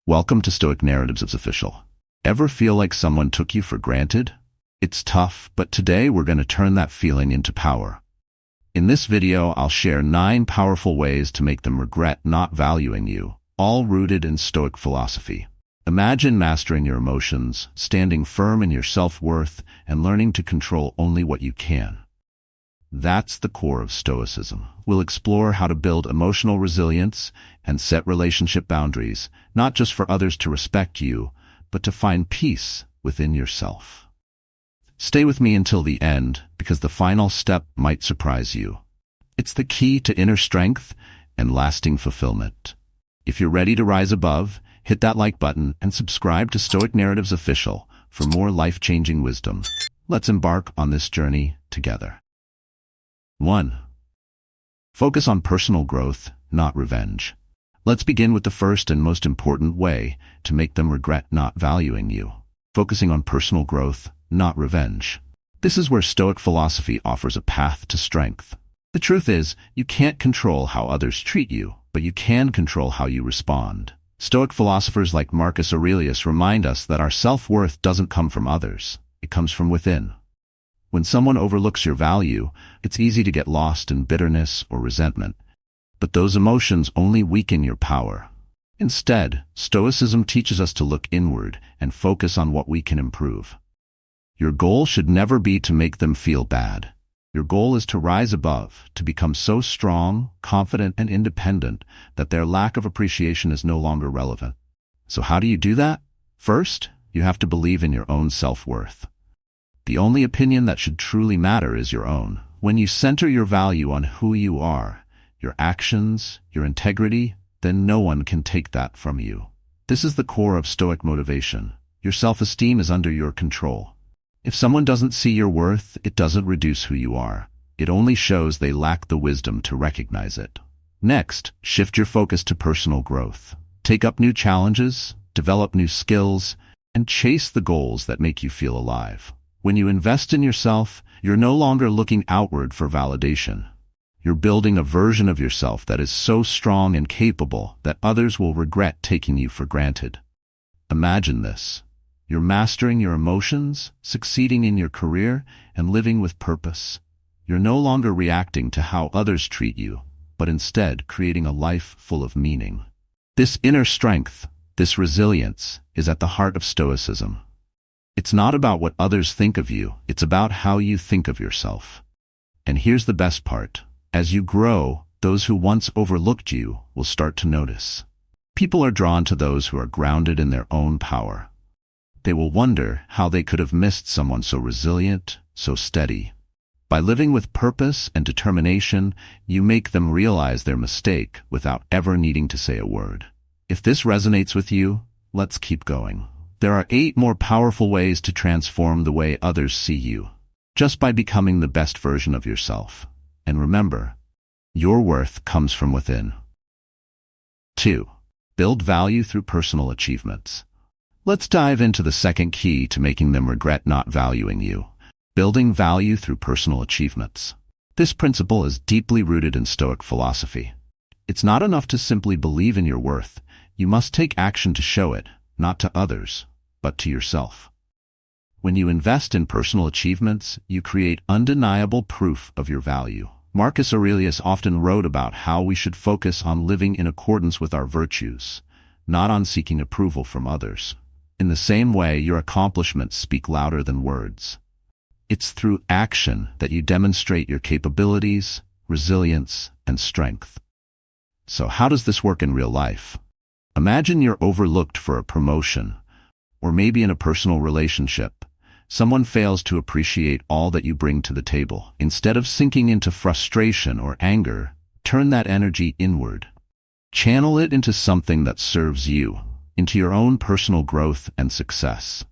Welcome to Stoic Narratives Official. Ever feel like someone took you for granted? It's tough, but today we're going to turn that feeling into power. In this video, I'll share 9 powerful ways to make them regret not valuing you, all rooted in Stoic philosophy. Imagine mastering your emotions, standing firm in your self-worth, and learning to control only what you can. That's the core of Stoicism. We'll explore how to build emotional resilience and set relationship boundaries, not just for others to respect you, but to find peace within yourself. Stay with me until the end, because the final step might surprise you. It's the key to inner strength and lasting fulfillment. If you're ready to rise above, hit that like button and subscribe to Stoic Narratives Official for more life-changing wisdom. Let's embark on this journey together. 1. Focus on personal growth, not revenge. Let's begin with the first and most important way to make them regret not valuing you. Focusing on personal growth, not revenge. This is where Stoic philosophy offers a path to strength. The truth is, you can't control how others treat you, but you can control how you respond. Stoic philosophers like Marcus Aurelius remind us that our self-worth doesn't come from others. It comes from within. When someone overlooks your value, it's easy to get lost in bitterness or resentment. But those emotions only weaken your power. Instead, Stoicism teaches us to look inward and focus on what we can improve. Your goal should never be to make them feel bad. Your goal is to rise above, to become so strong, confident, and independent that their lack of appreciation is no longer relevant. So how do you do that? First, you have to believe in your own self-worth. The only opinion that should truly matter is your own. When you center your value on who you are, your actions, your integrity, then no one can take that from you. This is the core of Stoic motivation. Your self-esteem is under your control. If someone doesn't see your worth, it doesn't reduce who you are. It only shows they lack the wisdom to recognize it. Next, shift your focus to personal growth. Take up new challenges, develop new skills, and chase the goals that make you feel alive. When you invest in yourself, you're no longer looking outward for validation. You're building a version of yourself that is so strong and capable that others will regret taking you for granted. Imagine this. You're mastering your emotions, succeeding in your career, and living with purpose. You're no longer reacting to how others treat you, but instead creating a life full of meaning. This inner strength, this resilience, is at the heart of Stoicism. It's not about what others think of you, it's about how you think of yourself. And here's the best part. As you grow, those who once overlooked you will start to notice. People are drawn to those who are grounded in their own power. They will wonder how they could have missed someone so resilient, so steady. By living with purpose and determination, you make them realize their mistake without ever needing to say a word. If this resonates with you, let's keep going. There are 8 more powerful ways to transform the way others see you, just by becoming the best version of yourself. And remember, your worth comes from within. 2. Build value through personal achievements. Let's dive into the second key to making them regret not valuing you. Building value through personal achievements. This principle is deeply rooted in Stoic philosophy. It's not enough to simply believe in your worth. You must take action to show it, not to others, but to yourself. When you invest in personal achievements, you create undeniable proof of your value. Marcus Aurelius often wrote about how we should focus on living in accordance with our virtues, not on seeking approval from others. In the same way, your accomplishments speak louder than words. It's through action that you demonstrate your capabilities, resilience, and strength. So how does this work in real life? Imagine you're overlooked for a promotion, or maybe in a personal relationship. Someone fails to appreciate all that you bring to the table. Instead of sinking into frustration or anger, turn that energy inward. Channel it into something that serves you, into your own personal growth and success.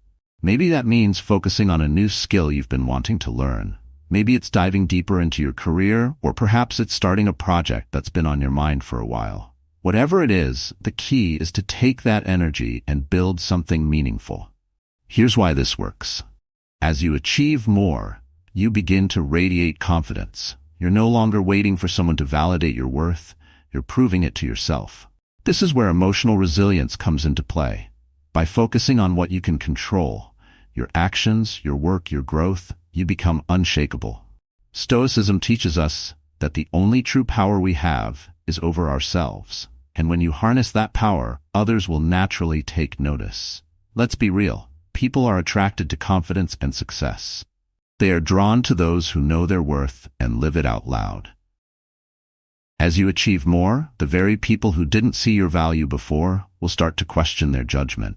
Maybe that means focusing on a new skill you've been wanting to learn. Maybe it's diving deeper into your career, or perhaps it's starting a project that's been on your mind for a while. Whatever it is, the key is to take that energy and build something meaningful. Here's why this works. As you achieve more, you begin to radiate confidence. You're no longer waiting for someone to validate your worth. You're proving it to yourself. This is where emotional resilience comes into play. By focusing on what you can control, your actions, your work, your growth, you become unshakable. Stoicism teaches us that the only true power we have is over ourselves. And when you harness that power, others will naturally take notice. Let's be real. People are attracted to confidence and success. They are drawn to those who know their worth and live it out loud. As you achieve more, the very people who didn't see your value before will start to question their judgment.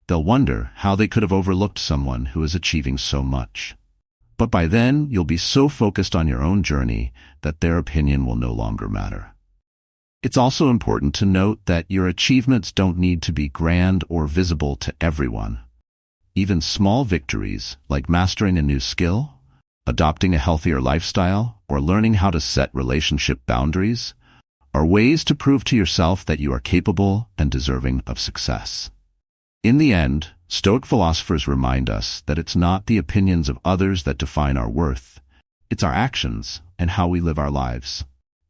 They'll wonder how they could have overlooked someone who is achieving so much. But by then, you'll be so focused on your own journey that their opinion will no longer matter. It's also important to note that your achievements don't need to be grand or visible to everyone. Even small victories, like mastering a new skill, adopting a healthier lifestyle, or learning how to set relationship boundaries, are ways to prove to yourself that you are capable and deserving of success. In the end, Stoic philosophers remind us that it's not the opinions of others that define our worth, it's our actions and how we live our lives.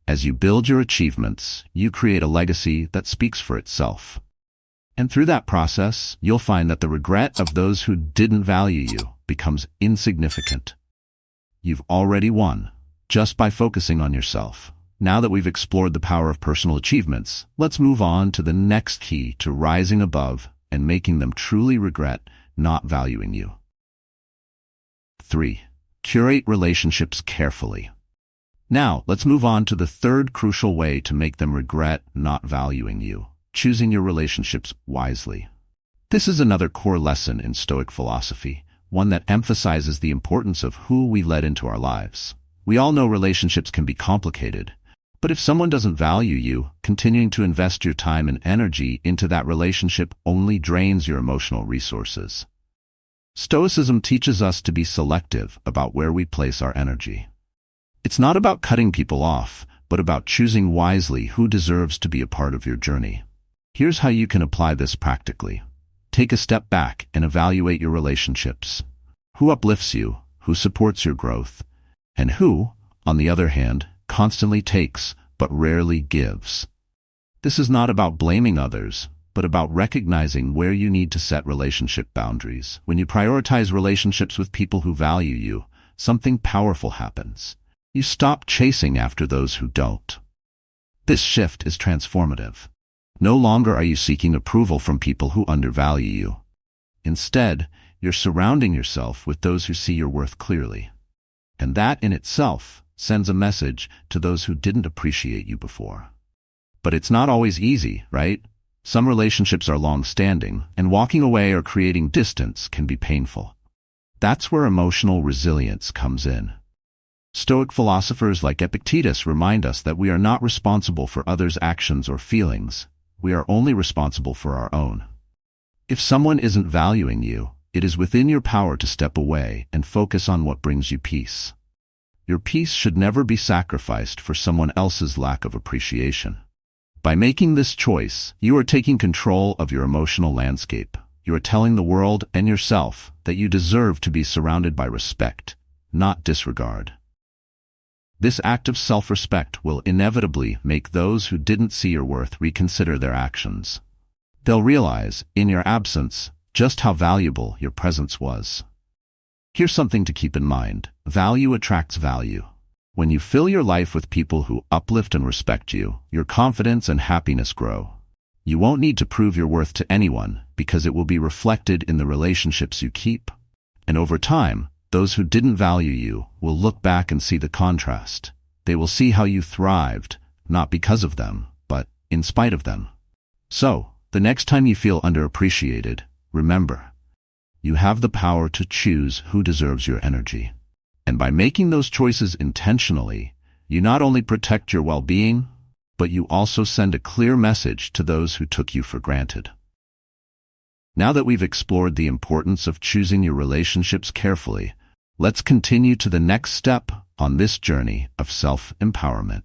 As you build your achievements, you create a legacy that speaks for itself. And through that process, you'll find that the regret of those who didn't value you becomes insignificant. You've already won, just by focusing on yourself. Now that we've explored the power of personal achievements, let's move on to the next key to rising above and making them truly regret not valuing you. 3. Curate relationships carefully. Now, let's move on to the third crucial way to make them regret not valuing you: choosing your relationships wisely. This is another core lesson in Stoic philosophy, one that emphasizes the importance of who we let into our lives. We all know relationships can be complicated, but if someone doesn't value you, continuing to invest your time and energy into that relationship only drains your emotional resources. Stoicism teaches us to be selective about where we place our energy. It's not about cutting people off, but about choosing wisely who deserves to be a part of your journey. Here's how you can apply this practically. Take a step back and evaluate your relationships. Who uplifts you, who supports your growth, and who, on the other hand, constantly takes but rarely gives. This is not about blaming others, but about recognizing where you need to set relationship boundaries. When you prioritize relationships with people who value you, something powerful happens. You stop chasing after those who don't. This shift is transformative. No longer are you seeking approval from people who undervalue you. Instead, you're surrounding yourself with those who see your worth clearly. And that in itself sends a message to those who didn't appreciate you before. But it's not always easy, right? Some relationships are long-standing, and walking away or creating distance can be painful. That's where emotional resilience comes in. Stoic philosophers like Epictetus remind us that we are not responsible for others' actions or feelings. We are only responsible for our own. If someone isn't valuing you, it is within your power to step away and focus on what brings you peace. Your peace should never be sacrificed for someone else's lack of appreciation. By making this choice, you are taking control of your emotional landscape. You are telling the world and yourself that you deserve to be surrounded by respect, not disregard. This act of self-respect will inevitably make those who didn't see your worth reconsider their actions. They'll realize, in your absence, just how valuable your presence was. Here's something to keep in mind. Value attracts value. When you fill your life with people who uplift and respect you, your confidence and happiness grow. You won't need to prove your worth to anyone because it will be reflected in the relationships you keep. And over time, those who didn't value you will look back and see the contrast. They will see how you thrived, not because of them, but in spite of them. So, the next time you feel underappreciated, remember, you have the power to choose who deserves your energy. And by making those choices intentionally, you not only protect your well-being, but you also send a clear message to those who took you for granted. Now that we've explored the importance of choosing your relationships carefully, let's continue to the next step on this journey of self-empowerment.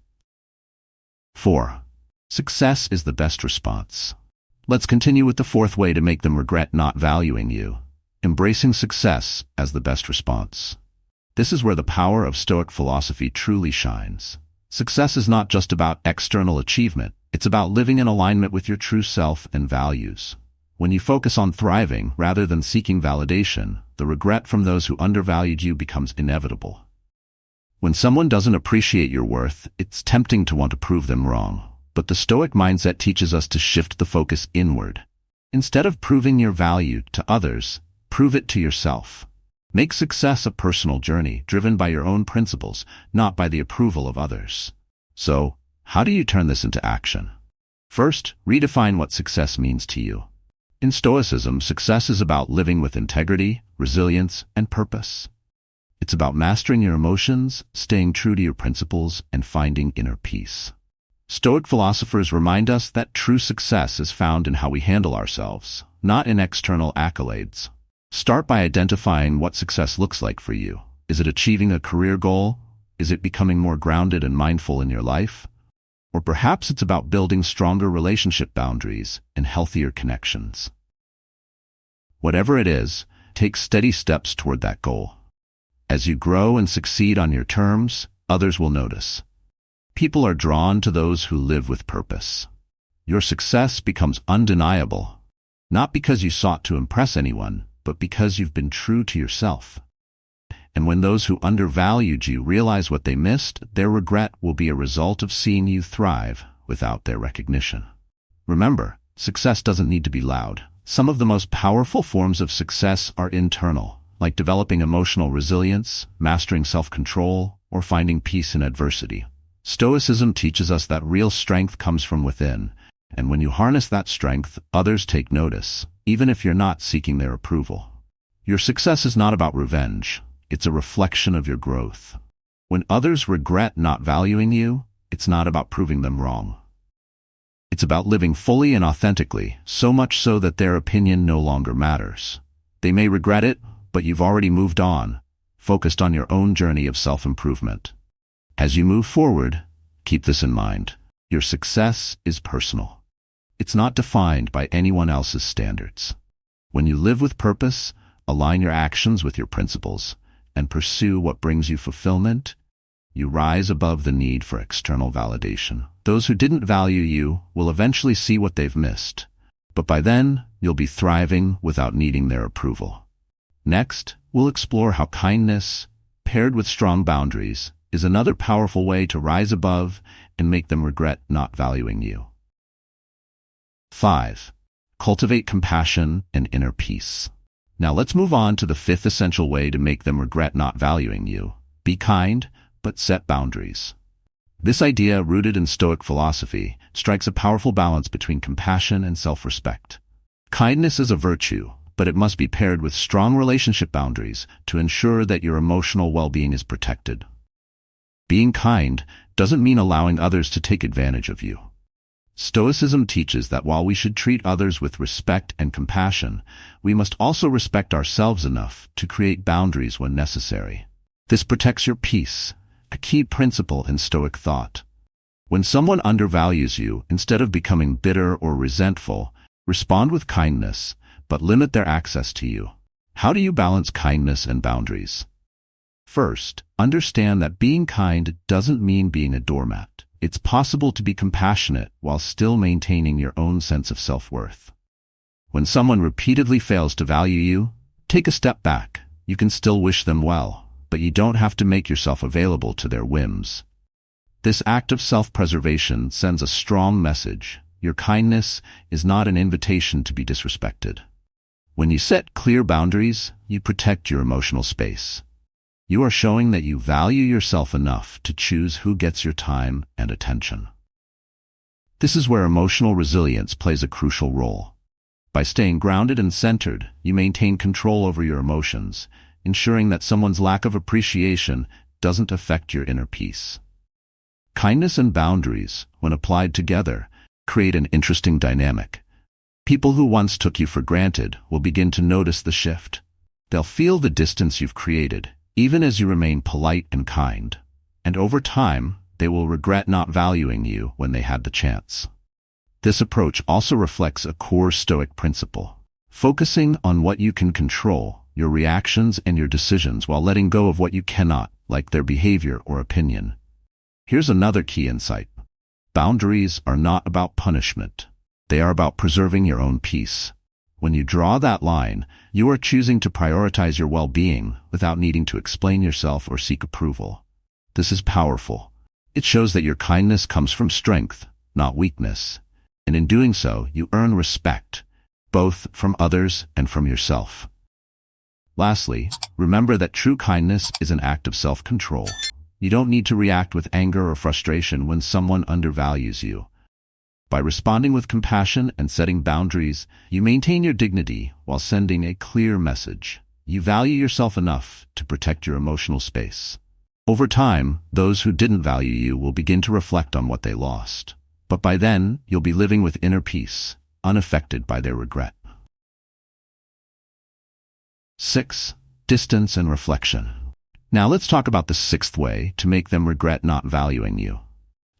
4. Success is the best response. Let's continue with the fourth way to make them regret not valuing you: embracing success as the best response. This is where the power of Stoic philosophy truly shines. Success is not just about external achievement, it's about living in alignment with your true self and values. When you focus on thriving rather than seeking validation, the regret from those who undervalued you becomes inevitable. When someone doesn't appreciate your worth, it's tempting to want to prove them wrong. But the Stoic mindset teaches us to shift the focus inward. Instead of proving your value to others, prove it to yourself. Make success a personal journey driven by your own principles, not by the approval of others. So, how do you turn this into action? First, redefine what success means to you. In Stoicism, success is about living with integrity, resilience, and purpose. It's about mastering your emotions, staying true to your principles, and finding inner peace. Stoic philosophers remind us that true success is found in how we handle ourselves, not in external accolades. Start by identifying what success looks like for you. Is it achieving a career goal? Is it becoming more grounded and mindful in your life? Or perhaps it's about building stronger relationship boundaries and healthier connections. Whatever it is, take steady steps toward that goal. As you grow and succeed on your terms, others will notice. People are drawn to those who live with purpose. Your success becomes undeniable, not because you sought to impress anyone, but because you've been true to yourself. And when those who undervalued you realize what they missed, their regret will be a result of seeing you thrive without their recognition. Remember, success doesn't need to be loud. Some of the most powerful forms of success are internal, like developing emotional resilience, mastering self-control, or finding peace in adversity. Stoicism teaches us that real strength comes from within, and when you harness that strength, others take notice, even if you're not seeking their approval. Your success is not about revenge. It's a reflection of your growth. When others regret not valuing you, it's not about proving them wrong. It's about living fully and authentically, so much so that their opinion no longer matters. They may regret it, but you've already moved on, focused on your own journey of self-improvement. As you move forward, keep this in mind. Your success is personal. It's not defined by anyone else's standards. When you live with purpose, align your actions with your principles, and pursue what brings you fulfillment, you rise above the need for external validation. Those who didn't value you will eventually see what they've missed, but by then, you'll be thriving without needing their approval. Next, we'll explore how kindness, paired with strong boundaries, is another powerful way to rise above and make them regret not valuing you. 5. Cultivate compassion and inner peace. Now let's move on to the fifth essential way to make them regret not valuing you. Be kind, but set boundaries. This idea, rooted in Stoic philosophy, strikes a powerful balance between compassion and self-respect. Kindness is a virtue, but it must be paired with strong relationship boundaries to ensure that your emotional well-being is protected. Being kind doesn't mean allowing others to take advantage of you. Stoicism teaches that while we should treat others with respect and compassion, we must also respect ourselves enough to create boundaries when necessary. This protects your peace, a key principle in Stoic thought. When someone undervalues you, instead of becoming bitter or resentful, respond with kindness, but limit their access to you. How do you balance kindness and boundaries? First, understand that being kind doesn't mean being a doormat. It's possible to be compassionate while still maintaining your own sense of self-worth. When someone repeatedly fails to value you, take a step back. You can still wish them well, but you don't have to make yourself available to their whims. This act of self-preservation sends a strong message. Your kindness is not an invitation to be disrespected. When you set clear boundaries, you protect your emotional space. You are showing that you value yourself enough to choose who gets your time and attention. This is where emotional resilience plays a crucial role. By staying grounded and centered, you maintain control over your emotions, ensuring that someone's lack of appreciation doesn't affect your inner peace. Kindness and boundaries, when applied together, create an interesting dynamic. People who once took you for granted will begin to notice the shift. They'll feel the distance you've created, even as you remain polite and kind. And over time, they will regret not valuing you when they had the chance. This approach also reflects a core Stoic principle, focusing on what you can control, your reactions and your decisions, while letting go of what you cannot, like their behavior or opinion. Here's another key insight. Boundaries are not about punishment. They are about preserving your own peace. When you draw that line, you are choosing to prioritize your well-being without needing to explain yourself or seek approval. This is powerful. It shows that your kindness comes from strength, not weakness. And in doing so, you earn respect, both from others and from yourself. Lastly, remember that true kindness is an act of self-control. You don't need to react with anger or frustration when someone undervalues you. By responding with compassion and setting boundaries, you maintain your dignity while sending a clear message. You value yourself enough to protect your emotional space. Over time, those who didn't value you will begin to reflect on what they lost. But by then, you'll be living with inner peace, unaffected by their regret. 6. Distance and reflection. Now let's talk about the sixth way to make them regret not valuing you.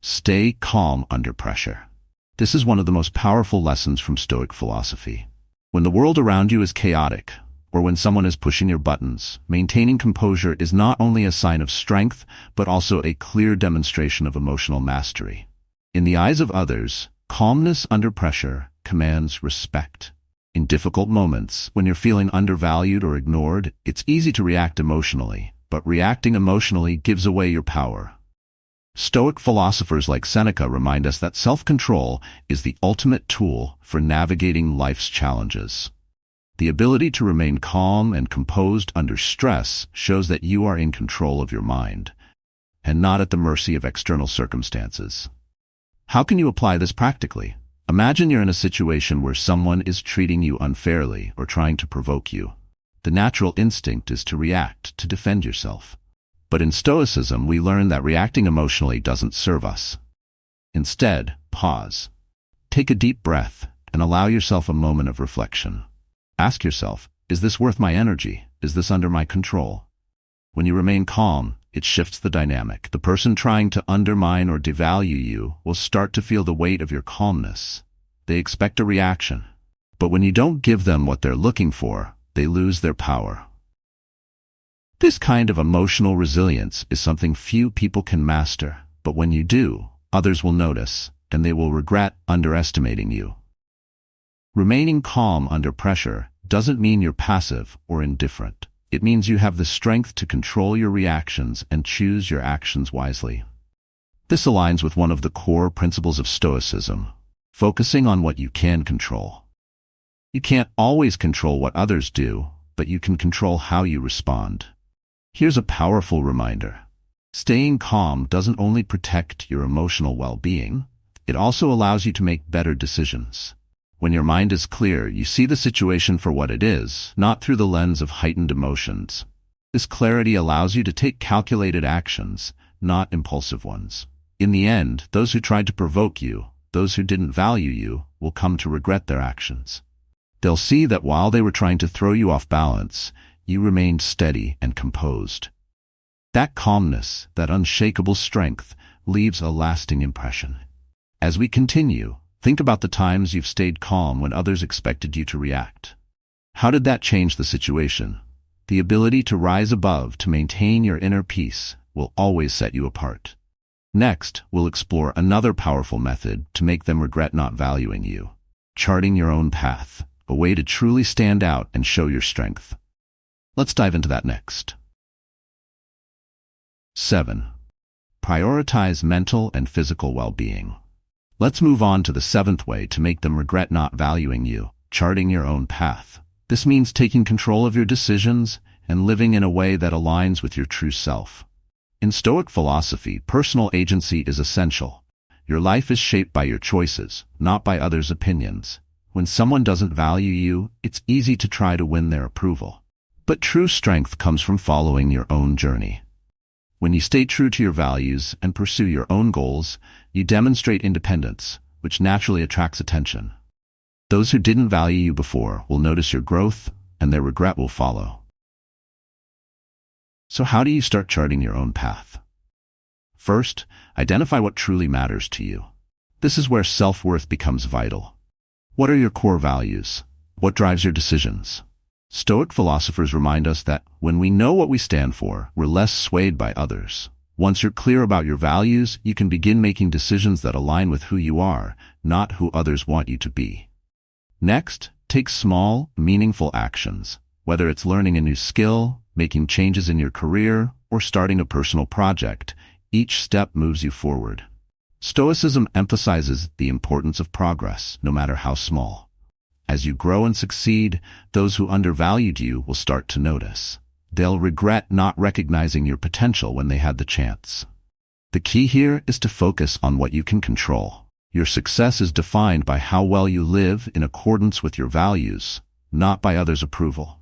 Stay calm under pressure. This is one of the most powerful lessons from Stoic philosophy. When the world around you is chaotic, or when someone is pushing your buttons, maintaining composure is not only a sign of strength, but also a clear demonstration of emotional mastery. In the eyes of others, calmness under pressure commands respect. In difficult moments, when you're feeling undervalued or ignored, it's easy to react emotionally, but reacting emotionally gives away your power. Stoic philosophers like Seneca remind us that self-control is the ultimate tool for navigating life's challenges. The ability to remain calm and composed under stress shows that you are in control of your mind, and not at the mercy of external circumstances. How can you apply this practically? Imagine you're in a situation where someone is treating you unfairly or trying to provoke you. The natural instinct is to react, to defend yourself. But in Stoicism, we learn that reacting emotionally doesn't serve us. Instead, pause. Take a deep breath and allow yourself a moment of reflection. Ask yourself, is this worth my energy? Is this under my control? When you remain calm, it shifts the dynamic. The person trying to undermine or devalue you will start to feel the weight of your calmness. They expect a reaction. But when you don't give them what they're looking for, they lose their power. This kind of emotional resilience is something few people can master, but when you do, others will notice, and they will regret underestimating you. Remaining calm under pressure doesn't mean you're passive or indifferent. It means you have the strength to control your reactions and choose your actions wisely. This aligns with one of the core principles of Stoicism, focusing on what you can control. You can't always control what others do, but you can control how you respond. Here's a powerful reminder. Staying calm doesn't only protect your emotional well-being, it also allows you to make better decisions. When your mind is clear, you see the situation for what it is, not through the lens of heightened emotions. This clarity allows you to take calculated actions, not impulsive ones. In the end, those who tried to provoke you, those who didn't value you, will come to regret their actions. They'll see that while they were trying to throw you off balance, you remained steady and composed. That calmness, that unshakable strength, leaves a lasting impression. As we continue, think about the times you've stayed calm when others expected you to react. How did that change the situation? The ability to rise above, to maintain your inner peace, will always set you apart. Next, we'll explore another powerful method to make them regret not valuing you. Charting your own path, a way to truly stand out and show your strength. Let's dive into that next. 7. Prioritize mental and physical well-being. Let's move on to the seventh way to make them regret not valuing you, charting your own path. This means taking control of your decisions and living in a way that aligns with your true self. In Stoic philosophy, personal agency is essential. Your life is shaped by your choices, not by others' opinions. When someone doesn't value you, it's easy to try to win their approval. But true strength comes from following your own journey. When you stay true to your values and pursue your own goals, you demonstrate independence, which naturally attracts attention. Those who didn't value you before will notice your growth, and their regret will follow. So how do you start charting your own path? First, identify what truly matters to you. This is where self-worth becomes vital. What are your core values? What drives your decisions? Stoic philosophers remind us that when we know what we stand for, we're less swayed by others. Once you're clear about your values, you can begin making decisions that align with who you are, not who others want you to be. Next, take small, meaningful actions. Whether it's learning a new skill, making changes in your career, or starting a personal project, each step moves you forward. Stoicism emphasizes the importance of progress, no matter how small. As you grow and succeed, those who undervalued you will start to notice. They'll regret not recognizing your potential when they had the chance. The key here is to focus on what you can control. Your success is defined by how well you live in accordance with your values, not by others' approval.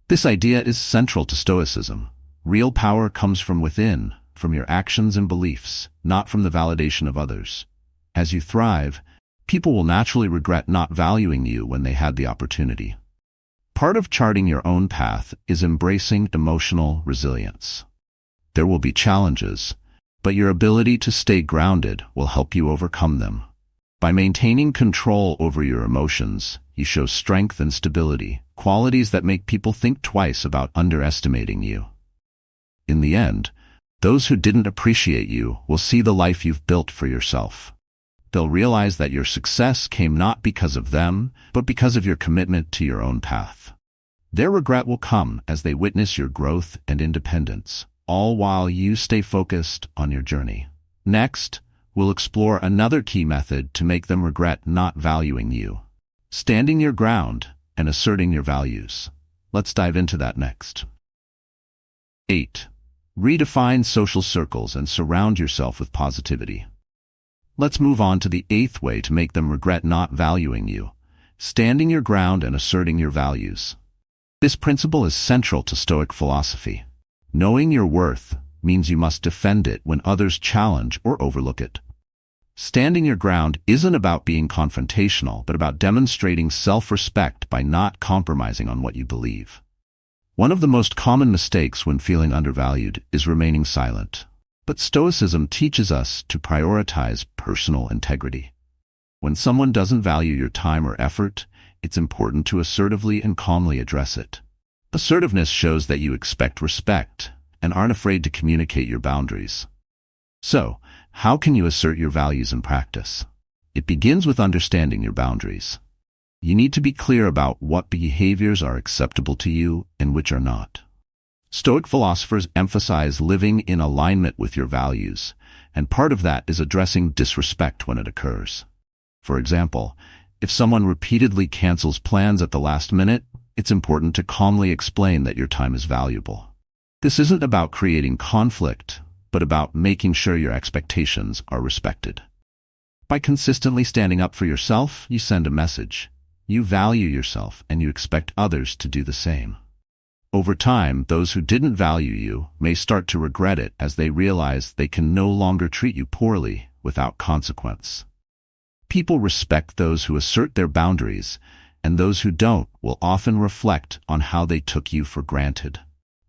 This idea is central to Stoicism. Real power comes from within, from your actions and beliefs, not from the validation of others. As you thrive, people will naturally regret not valuing you when they had the opportunity. Part of charting your own path is embracing emotional resilience. There will be challenges, but your ability to stay grounded will help you overcome them. By maintaining control over your emotions, you show strength and stability, qualities that make people think twice about underestimating you. In the end, those who didn't appreciate you will see the life you've built for yourself. They'll realize that your success came not because of them, but because of your commitment to your own path. Their regret will come as they witness your growth and independence, all while you stay focused on your journey. Next, we'll explore another key method to make them regret not valuing you: standing your ground and asserting your values. Let's dive into that next. 8. Redefine social circles and surround yourself with positivity. Let's move on to the 8th way to make them regret not valuing you: standing your ground and asserting your values. This principle is central to Stoic philosophy. Knowing your worth means you must defend it when others challenge or overlook it. Standing your ground isn't about being confrontational, but about demonstrating self-respect by not compromising on what you believe. One of the most common mistakes when feeling undervalued is remaining silent. But Stoicism teaches us to prioritize personal integrity. When someone doesn't value your time or effort, it's important to assertively and calmly address it. Assertiveness shows that you expect respect and aren't afraid to communicate your boundaries. So, how can you assert your values in practice? It begins with understanding your boundaries. You need to be clear about what behaviors are acceptable to you and which are not. Stoic philosophers emphasize living in alignment with your values, and part of that is addressing disrespect when it occurs. For example, if someone repeatedly cancels plans at the last minute, it's important to calmly explain that your time is valuable. This isn't about creating conflict, but about making sure your expectations are respected. By consistently standing up for yourself, you send a message. You value yourself, and you expect others to do the same. Over time, those who didn't value you may start to regret it as they realize they can no longer treat you poorly without consequence. People respect those who assert their boundaries, and those who don't will often reflect on how they took you for granted.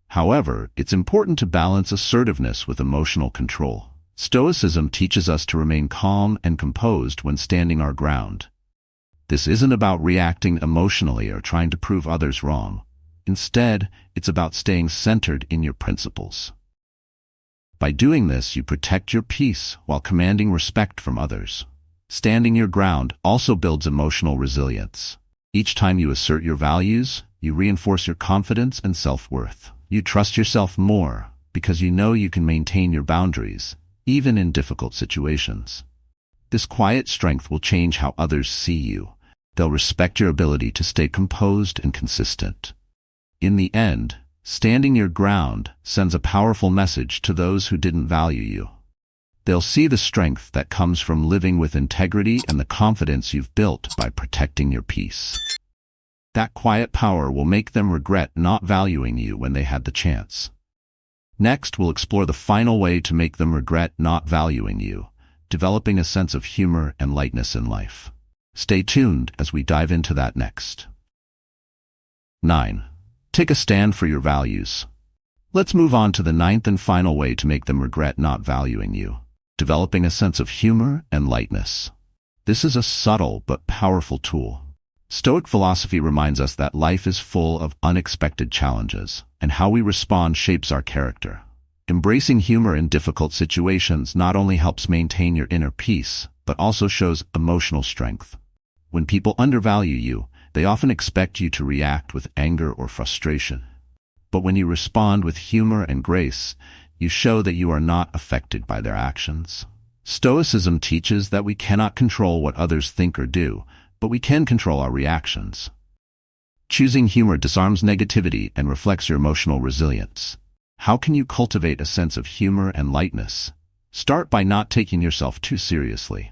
However, it's important to balance assertiveness with emotional control. Stoicism teaches us to remain calm and composed when standing our ground. This isn't about reacting emotionally or trying to prove others wrong. Instead, it's about staying centered in your principles. By doing this, you protect your peace while commanding respect from others. Standing your ground also builds emotional resilience. Each time you assert your values, you reinforce your confidence and self-worth. You trust yourself more because you know you can maintain your boundaries, even in difficult situations. This quiet strength will change how others see you. They'll respect your ability to stay composed and consistent. In the end, standing your ground sends a powerful message to those who didn't value you. They'll see the strength that comes from living with integrity and the confidence you've built by protecting your peace. That quiet power will make them regret not valuing you when they had the chance. Next, we'll explore the final way to make them regret not valuing you: developing a sense of humor and lightness in life. Stay tuned as we dive into that next. 9. Take a stand for your values. Let's move on to the 9th and final way to make them regret not valuing you: developing a sense of humor and lightness. This is a subtle but powerful tool. Stoic philosophy reminds us that life is full of unexpected challenges, and how we respond shapes our character. Embracing humor in difficult situations not only helps maintain your inner peace, but also shows emotional strength. When people undervalue you, they often expect you to react with anger or frustration. But when you respond with humor and grace, you show that you are not affected by their actions. Stoicism teaches that we cannot control what others think or do, but we can control our reactions. Choosing humor disarms negativity and reflects your emotional resilience. How can you cultivate a sense of humor and lightness? Start by not taking yourself too seriously.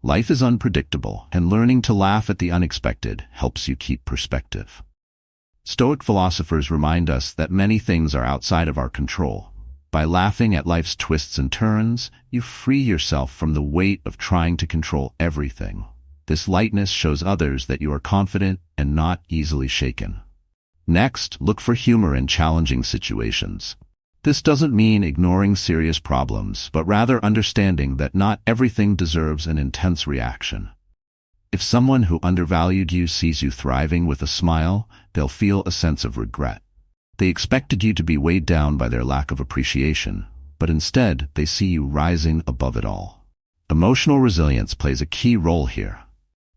Life is unpredictable, and learning to laugh at the unexpected helps you keep perspective. Stoic philosophers remind us that many things are outside of our control. By laughing at life's twists and turns, you free yourself from the weight of trying to control everything. This lightness shows others that you are confident and not easily shaken. Next, look for humor in challenging situations. This doesn't mean ignoring serious problems, but rather understanding that not everything deserves an intense reaction. If someone who undervalued you sees you thriving with a smile, they'll feel a sense of regret. They expected you to be weighed down by their lack of appreciation, but instead they see you rising above it all. Emotional resilience plays a key role here.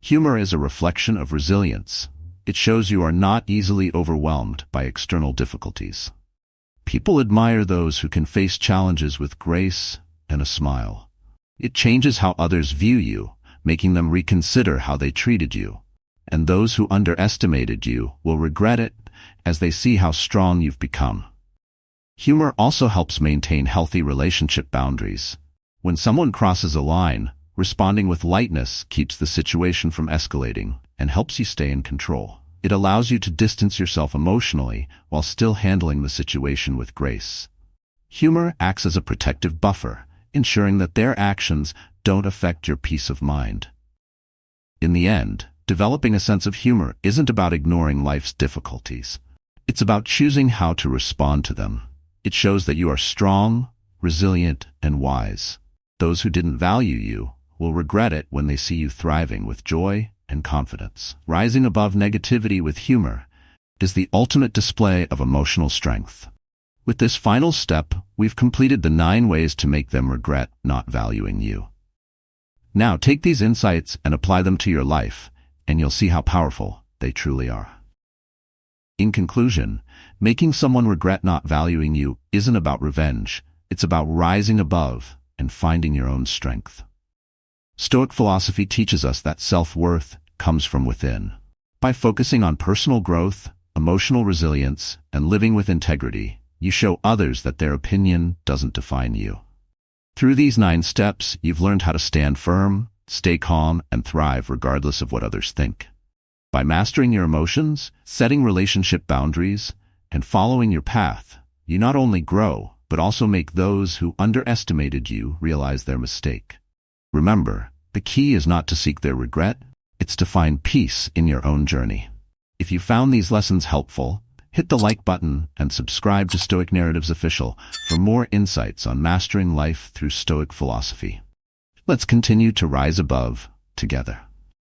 Humor is a reflection of resilience. It shows you are not easily overwhelmed by external difficulties. People admire those who can face challenges with grace and a smile. It changes how others view you, making them reconsider how they treated you. And those who underestimated you will regret it as they see how strong you've become. Humor also helps maintain healthy relationship boundaries. When someone crosses a line, responding with lightness keeps the situation from escalating and helps you stay in control. It allows you to distance yourself emotionally while still handling the situation with grace. Humor acts as a protective buffer, ensuring that their actions don't affect your peace of mind. In the end, developing a sense of humor isn't about ignoring life's difficulties. It's about choosing how to respond to them. It shows that you are strong, resilient, and wise. Those who didn't value you will regret it when they see you thriving with joy and confidence. Rising above negativity with humor is the ultimate display of emotional strength. With this final step, we've completed the 9 ways to make them regret not valuing you. Now take these insights and apply them to your life, and you'll see how powerful they truly are. In conclusion, making someone regret not valuing you isn't about revenge. It's about rising above and finding your own strength. Stoic philosophy teaches us that self-worth comes from within. By focusing on personal growth, emotional resilience, and living with integrity, you show others that their opinion doesn't define you. Through these 9 steps, you've learned how to stand firm, stay calm, and thrive regardless of what others think. By mastering your emotions, setting relationship boundaries, and following your path, you not only grow, but also make those who underestimated you realize their mistake. Remember, the key is not to seek their regret, it's to find peace in your own journey. If you found these lessons helpful, hit the like button and subscribe to Stoic Narratives Official for more insights on mastering life through Stoic philosophy. Let's continue to rise above together.